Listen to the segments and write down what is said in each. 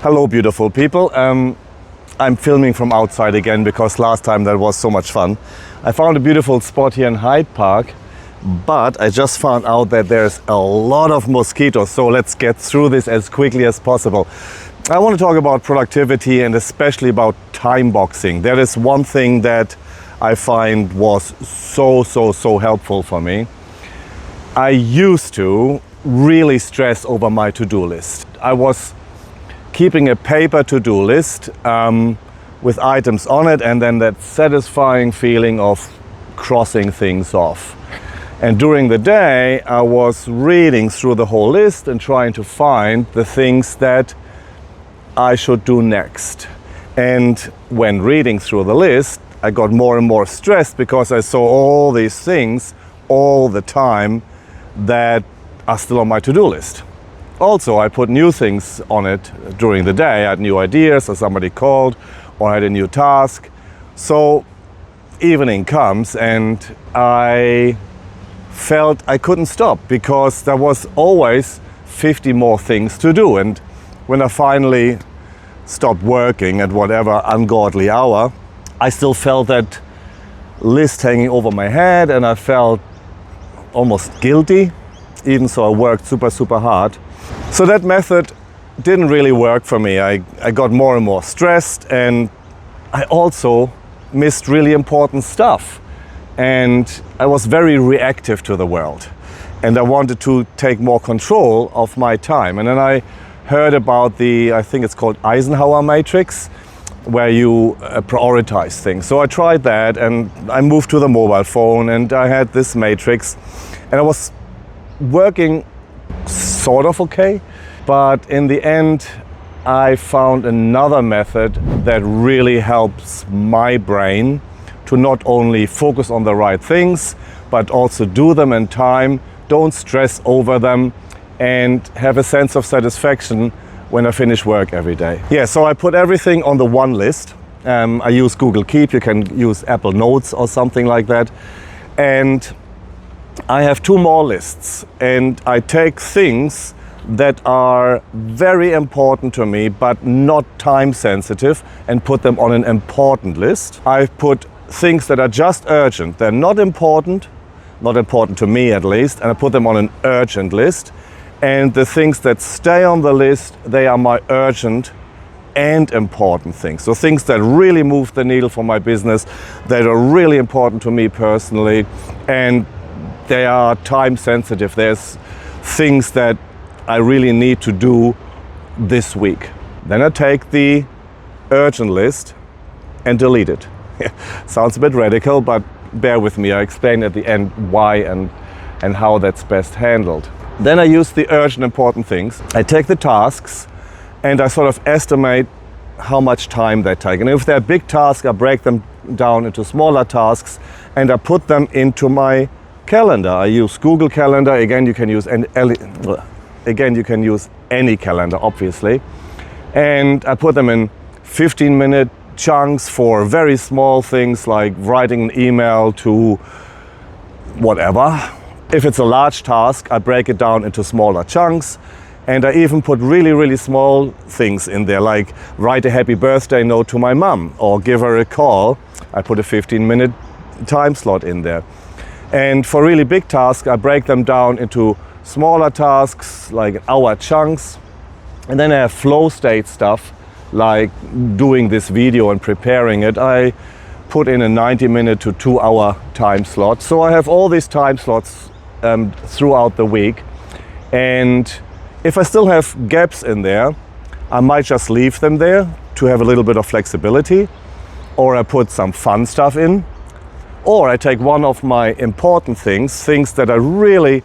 Hello, beautiful people. I'm filming from outside again because last time that was so much fun. I found a beautiful spot here in Hyde Park, but I just found out that there's a lot of mosquitoes, so let's get through this as quickly as possible. I want to talk about productivity and especially about time boxing. That is one thing that I find was so helpful for me. I used to really stress over my to-do list. I was keeping a paper to-do list with items on it, and then that satisfying feeling of crossing things off. And during the day, I was reading through the whole list and trying to find the things that I should do next. And when reading through the list, I got more and more stressed because I saw all these things all the time that are still on my to-do list. Also, I put new things on it during the day. I had new ideas, or somebody called, or I had a new task. So evening comes and I felt I couldn't stop because there was always 50 more things to do. And when I finally stopped working at whatever ungodly hour, I still felt that list hanging over my head, and I felt almost guilty, even so I worked super hard. So that method didn't really work for me. I got more and more stressed, and I also missed really important stuff. And I was very reactive to the world. And I wanted to take more control of my time. And then I heard about I think it's called Eisenhower matrix, where you prioritize things. So I tried that, and I moved to the mobile phone, and I had this matrix. And I was working sort of okay, but in the end I found another method that really helps my brain to not only focus on the right things, but also do them in time, don't stress over them, and have a sense of satisfaction when I finish work every day. Yeah, so I put everything on the one list. I use Google Keep, you can use Apple Notes or something like that. And I have two more lists, and I take things that are very important to me but not time sensitive and put them on an important list. I've put things that are just urgent. They're not important to me at least, and I put them on an urgent list. And the things that stay on the list, they are my urgent and important things. So things that really move the needle for my business, that are really important to me personally, and they are time sensitive. There's things that I really need to do this week. Then I take the urgent list and delete it. Sounds a bit radical, but bear with me. I explain at the end why and how that's best handled. Then I use the urgent important things. I take the tasks and I sort of estimate how much time they take. And if they're big tasks, I break them down into smaller tasks and I put them into my calendar. I use Google Calendar. Again, you can use any calendar, obviously. And I put them in 15-minute chunks for very small things like writing an email to whatever. If it's a large task, I break it down into smaller chunks. And I even put really small things in there, like write a happy birthday note to my mom or give her a call. I put a 15-minute time slot in there. And for really big tasks, I break them down into smaller tasks, like hour chunks. And then I have flow state stuff, like doing this video and preparing it. I put in a 90-minute to 2-hour time slot. So I have all these time slots throughout the week. And if I still have gaps in there, I might just leave them there to have a little bit of flexibility. Or I put some fun stuff in. Or I take one of my important things that I really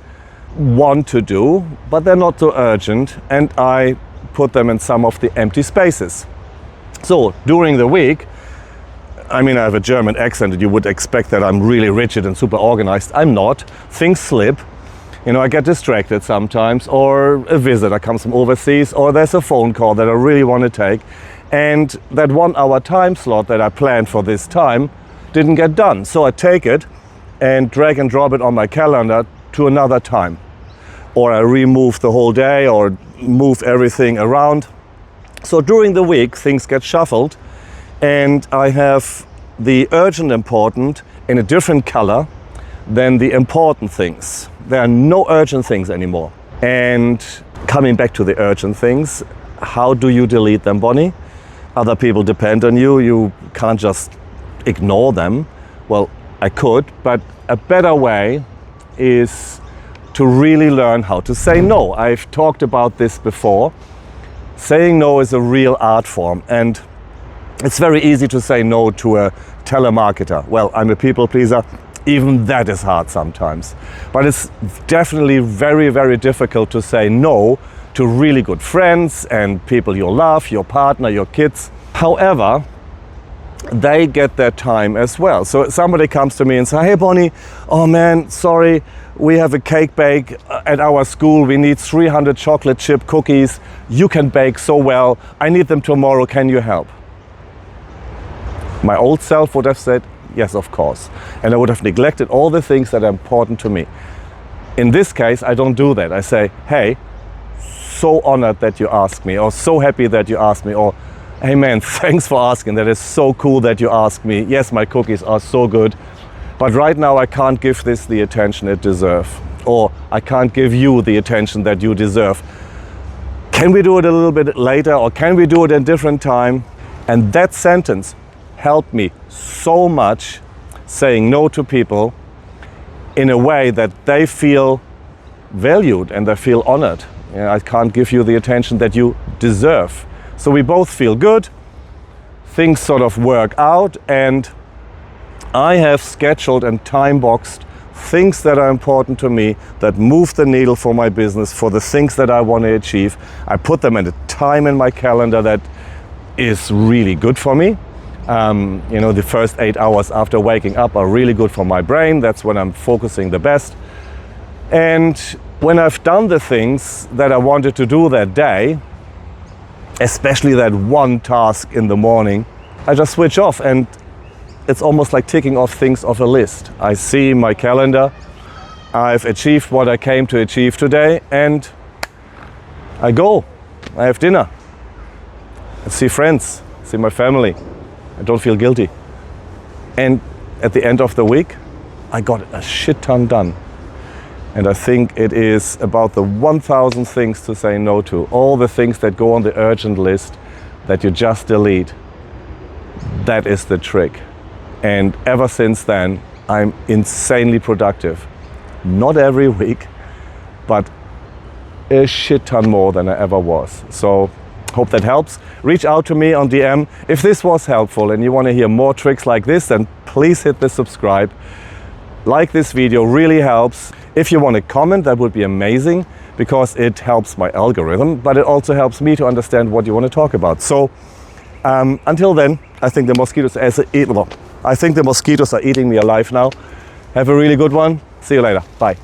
want to do, but they're not so urgent, and I put them in some of the empty spaces. So during the week, I mean, I have a German accent and you would expect that I'm really rigid and super organized. I'm not. Things slip. You know, I get distracted sometimes, or a visitor comes from overseas, or there's a phone call that I really want to take. And that 1 hour time slot that I planned for this time didn't get done. So I take it and drag and drop it on my calendar to another time. Or I remove the whole day or move everything around. So during the week, things get shuffled, and I have the urgent important in a different color than the important things. There are no urgent things anymore. And coming back to the urgent things, how do you delete them, Bonnie? Other people depend on you. You can't just ignore them. Well, I could, but a better way is to really learn how to say no. I've talked about this before. Saying no is a real art form, and it's very easy to say no to a telemarketer. Well, I'm a people pleaser. Even that is hard sometimes. But it's definitely very, very difficult to say no to really good friends and people you love, your partner, your kids. However, they get their time as well. So somebody comes to me and says, hey Bonnie, oh man, sorry, we have a cake bake at our school. We need 300 chocolate chip cookies. You can bake so well. I need them tomorrow. Can you help? My old self would have said, yes, of course. And I would have neglected all the things that are important to me. In this case, I don't do that. I say, hey, so honored that you asked me, or so happy that you asked me, or hey man, thanks for asking. That is so cool that you asked me. Yes, my cookies are so good. But right now I can't give this the attention it deserves. Or I can't give you the attention that you deserve. Can we do it a little bit later, or can we do it at a different time? And that sentence helped me so much, saying no to people in a way that they feel valued and they feel honored. I can't give you the attention that you deserve. So we both feel good, things sort of work out, and I have scheduled and time-boxed things that are important to me, that move the needle for my business, for the things that I want to achieve. I put them at a time in my calendar that is really good for me. The first 8 hours after waking up are really good for my brain. That's when I'm focusing the best. And when I've done the things that I wanted to do that day, especially that one task in the morning, I just switch off, and it's almost like ticking off things off a list. I see my calendar, I've achieved what I came to achieve today, and I go. I have dinner. I see friends, see my family. I don't feel guilty. And at the end of the week, I got a shit ton done. And I think it is about the 1,000 things to say no to. All the things that go on the urgent list that you just delete. That is the trick. And ever since then, I'm insanely productive. Not every week, but a shit ton more than I ever was. So hope that helps. Reach out to me on DM. If this was helpful and you want to hear more tricks like this, then please hit the subscribe. Like this video, really helps. If you want to comment, that would be amazing, because it helps my algorithm, but it also helps me to understand what you want to talk about. So until then, I think the mosquitoes are eating me alive now. Have a really good one. See you later. Bye.